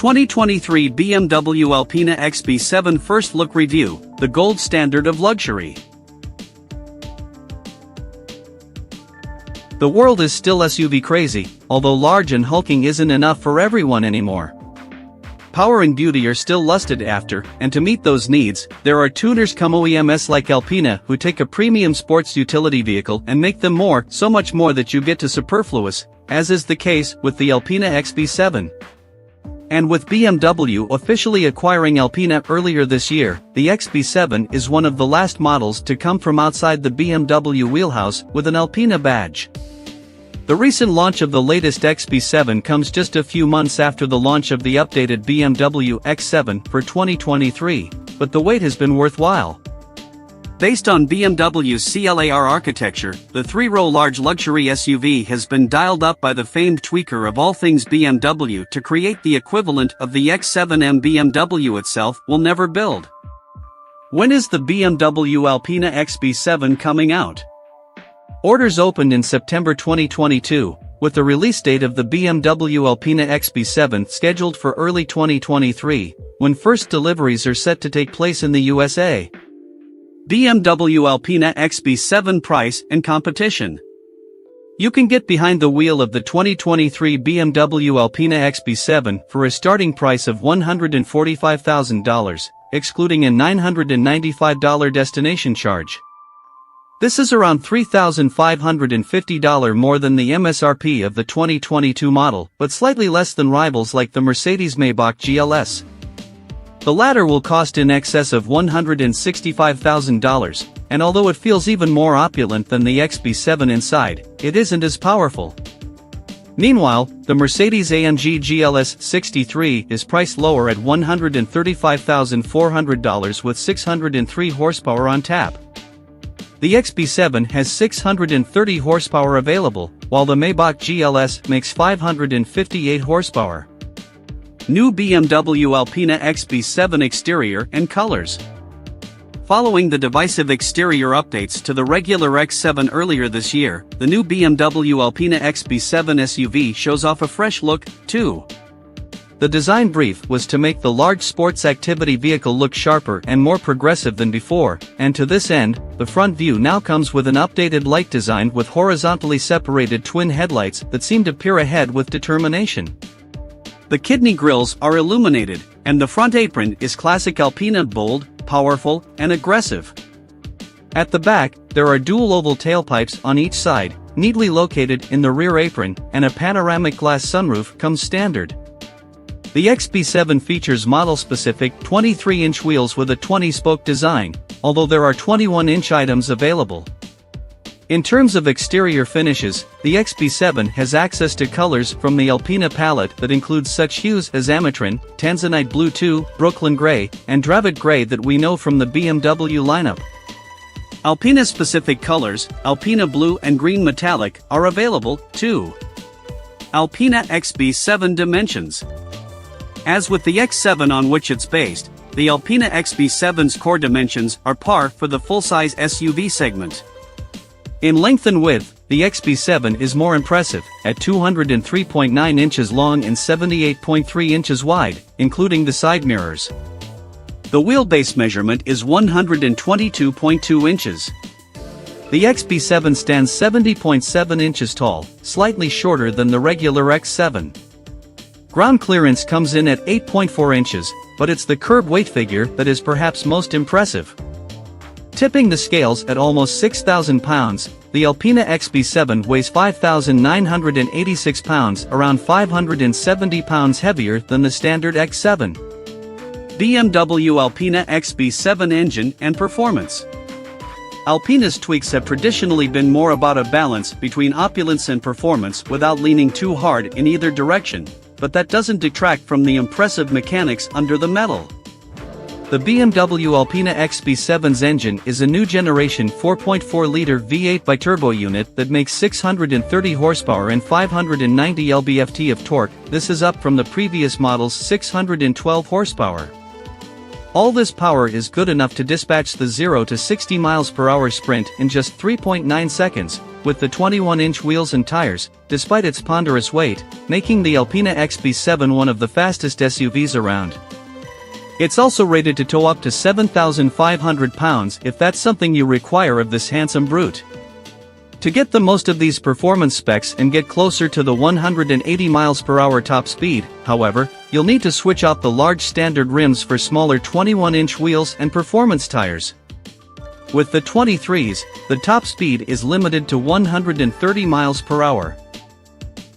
2023 BMW Alpina XB7 First Look Review, the gold standard of luxury. The world is still SUV crazy, although large and hulking isn't enough for everyone anymore. Power and beauty are still lusted after, and to meet those needs, there are tuners come OEMs like Alpina who take a premium sports utility vehicle and make them more, so much more that you get to superfluous, as is the case with the Alpina XB7. And with BMW officially acquiring Alpina earlier this year, the XB7 is one of the last models to come from outside the BMW wheelhouse with an Alpina badge. The recent launch of the latest XB7 comes just a few months after the launch of the updated BMW X7 for 2023, but the wait has been worthwhile. Based on BMW's CLAR architecture, the three-row large luxury SUV has been dialed up by the famed tweaker of all things BMW to create the equivalent of the X7M BMW itself will never build. When is the BMW Alpina XB7 coming out? Orders opened in September 2022, with the release date of the BMW Alpina XB7 scheduled for early 2023, when first deliveries are set to take place in the USA. BMW Alpina XB7 price and competition. You can get behind the wheel of the 2023 BMW Alpina XB7 for a starting price of $145,000, excluding a $995 destination charge. This is around $3,550 more than the MSRP of the 2022 model, but slightly less than rivals like the Mercedes-Maybach GLS. The latter will cost in excess of $165,000, and although it feels even more opulent than the XB7 inside, it isn't as powerful. Meanwhile, the Mercedes-AMG GLS 63 is priced lower at $135,400 with 603 horsepower on tap. The XB7 has 630 horsepower available, while the Maybach GLS makes 558 horsepower. New BMW Alpina XB7 exterior and colors. Following the divisive exterior updates to the regular X7 earlier this year, the new BMW Alpina XB7 SUV shows off a fresh look, too. The design brief was to make the large sports activity vehicle look sharper and more progressive than before, and to this end, the front view now comes with an updated light design with horizontally separated twin headlights that seem to peer ahead with determination. The kidney grills are illuminated, and the front apron is classic Alpina bold, powerful, and aggressive. At the back, there are dual oval tailpipes on each side, neatly located in the rear apron, and a panoramic glass sunroof comes standard. The XB7 features model-specific 23-inch wheels with a 20-spoke design, although there are 21-inch items available. In terms of exterior finishes, the XB7 has access to colors from the Alpina palette that includes such hues as Amatrin, Tanzanite Blue 2, Brooklyn Gray, and Dravet Gray that we know from the BMW lineup. Alpina-specific colors, Alpina Blue and Green Metallic, are available, too. Alpina XB7 dimensions. As with the X7 on which it's based, the Alpina XB7's core dimensions are par for the full-size SUV segment. In length and width, the XB7 is more impressive, at 203.9 inches long and 78.3 inches wide, including the side mirrors. The wheelbase measurement is 122.2 inches. The XB7 stands 70.7 inches tall, slightly shorter than the regular X7. Ground clearance comes in at 8.4 inches, but it's the curb weight figure that is perhaps most impressive. Tipping the scales at almost 6,000 pounds, the Alpina XB7 weighs 5,986 pounds, around 570 pounds heavier than the standard X7. BMW Alpina XB7 engine and performance. Alpina's tweaks have traditionally been more about a balance between opulence and performance without leaning too hard in either direction, but that doesn't detract from the impressive mechanics under the metal. The BMW Alpina XB7's engine is a new generation 4.4-liter V8 biturbo unit that makes 630 horsepower and 590 lb-ft of torque. This is up from the previous model's 612 horsepower. All this power is good enough to dispatch the 0 to 60 miles per hour sprint in just 3.9 seconds, with the 21-inch wheels and tires, despite its ponderous weight, making the Alpina XB7 one of the fastest SUVs around. It's also rated to tow up to 7,500 pounds if that's something you require of this handsome brute. To get the most of these performance specs and get closer to the 180 miles per hour top speed, however, you'll need to switch out the large standard rims for smaller 21-inch wheels and performance tires. With the 23s, the top speed is limited to 130 miles per hour.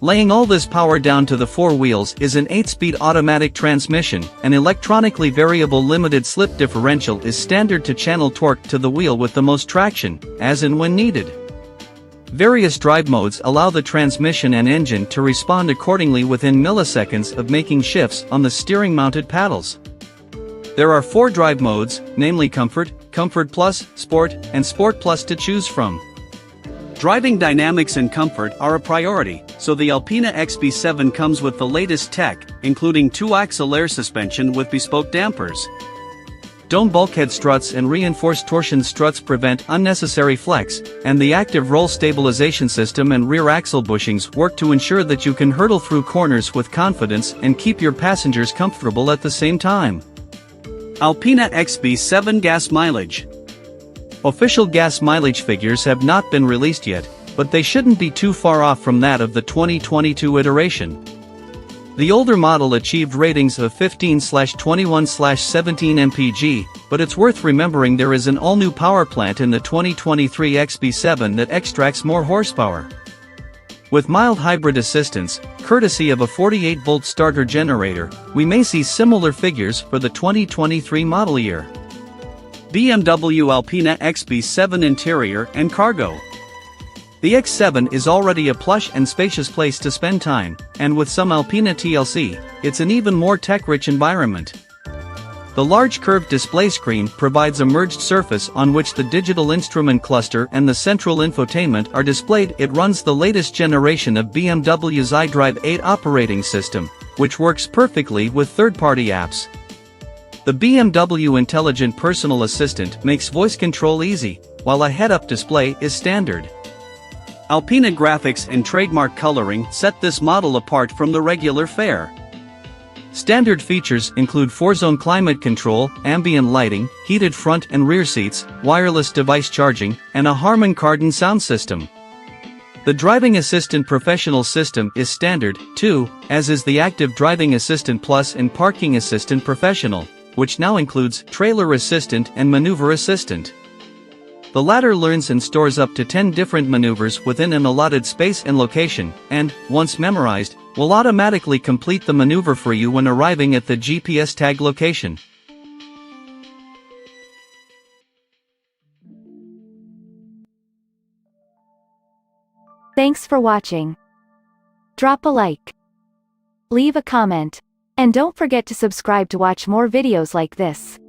Laying all this power down to the four wheels is an 8-speed automatic transmission. An electronically variable limited slip differential is standard to channel torque to the wheel with the most traction, as and when needed. Various drive modes allow the transmission and engine to respond accordingly within milliseconds of making shifts on the steering-mounted paddles. There are 4 drive modes, namely Comfort, Comfort Plus, Sport, and Sport Plus to choose from. Driving dynamics and comfort are a priority, so the Alpina XB7 comes with the latest tech, including 2-axle air suspension with bespoke dampers. Dome bulkhead struts and reinforced torsion struts prevent unnecessary flex, and the active roll stabilization system and rear axle bushings work to ensure that you can hurtle through corners with confidence and keep your passengers comfortable at the same time. Alpina XB7 gas mileage. Official gas mileage figures have not been released yet, but they shouldn't be too far off from that of the 2022 iteration. The older model achieved ratings of 15/21/17 mpg, but it's worth remembering there is an all-new power plant in the 2023 XB7 that extracts more horsepower. With mild hybrid assistance, courtesy of a 48-volt starter generator, we may see similar figures for the 2023 model year. BMW Alpina XB7 interior and cargo. The X7 is already a plush and spacious place to spend time, and with some Alpina TLC, it's an even more tech-rich environment. The large curved display screen provides a merged surface on which the digital instrument cluster and the central infotainment are displayed. It runs the latest generation of BMW's iDrive 8 operating system, which works perfectly with third-party apps. The BMW Intelligent Personal Assistant makes voice control easy, while a head-up display is standard. Alpina graphics and trademark coloring set this model apart from the regular fare. Standard features include 4-zone climate control, ambient lighting, heated front and rear seats, wireless device charging, and a Harman Kardon sound system. The Driving Assistant Professional system is standard, too, as is the Active Driving Assistant Plus and Parking Assistant Professional, which now includes Trailer Assistant and Maneuver Assistant. The latter learns and stores up to 10 different maneuvers within an allotted space and location, and, once memorized, will automatically complete the maneuver for you when arriving at the GPS tag location. Thanks for watching. Drop a like, leave a comment, and don't forget to subscribe to watch more videos like this.